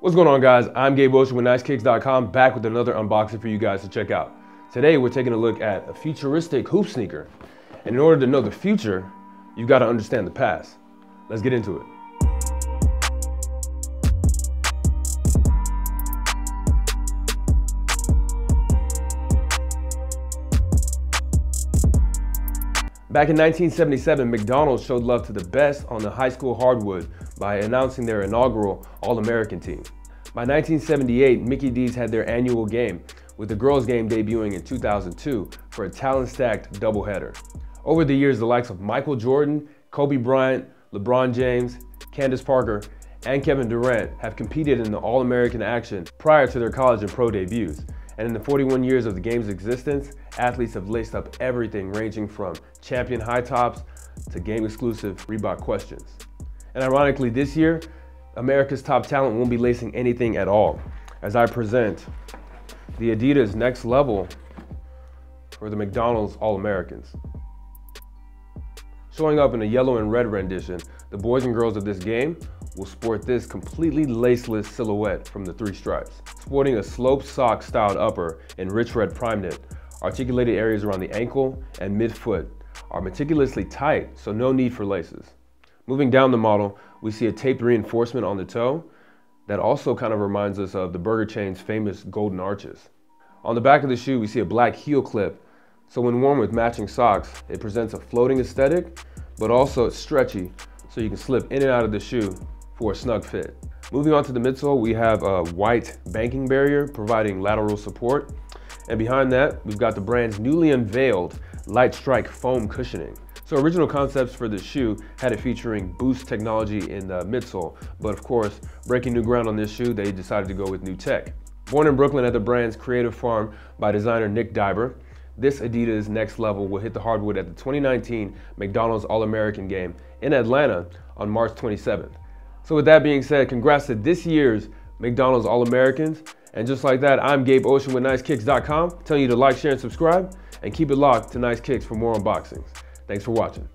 What's going on, guys? I'm Gabe Ocean with nicekicks.com, back with another unboxing for you guys to check out. Today we're taking a look at a futuristic hoop sneaker. And in order to know the future, you've got to understand the past. Let's get into it. Back in 1977, McDonald's showed love to the best on the high school hardwood by announcing their inaugural All-American team. By 1978, Mickey D's had their annual game, with the girls' game debuting in 2002 for a talent-stacked doubleheader. Over the years, the likes of Michael Jordan, Kobe Bryant, LeBron James, Candace Parker, and Kevin Durant have competed in the All-American action prior to their college and pro debuts. And in the 41 years of the game's existence, athletes have laced up everything ranging from champion high tops to game-exclusive Reebok Questions. And ironically, this year, America's top talent won't be lacing anything at all, as I present the adidas Next Level for the McDonald's All-Americans. Showing up in a yellow and red rendition, the boys and girls of this game will sport this completely laceless silhouette from the three stripes. Sporting a sloped sock styled upper in rich red prime knit, articulated areas around the ankle and midfoot are meticulously tight, so no need for laces. Moving down the model, we see a taped reinforcement on the toe that also kind of reminds us of the burger chain's famous golden arches. On the back of the shoe, we see a black heel clip, so when worn with matching socks, it presents a floating aesthetic, but also it's stretchy, so you can slip in and out of the shoe for a snug fit. Moving on to the midsole, we have a white banking barrier providing lateral support. And behind that, we've got the brand's newly unveiled Light Strike foam cushioning. So original concepts for this shoe had it featuring Boost technology in the midsole, but of course, breaking new ground on this shoe, they decided to go with new tech. Born in Brooklyn at the brand's creative farm by designer Nick Diber, this adidas Next Level will hit the hardwood at the 2019 McDonald's All-American game in Atlanta on March 27th. So with that being said, congrats to this year's McDonald's All-Americans. And just like that, I'm Gabe Ocean with nicekicks.com, telling you to like, share, and subscribe, and keep it locked to Nice Kicks for more unboxings. Thanks for watching.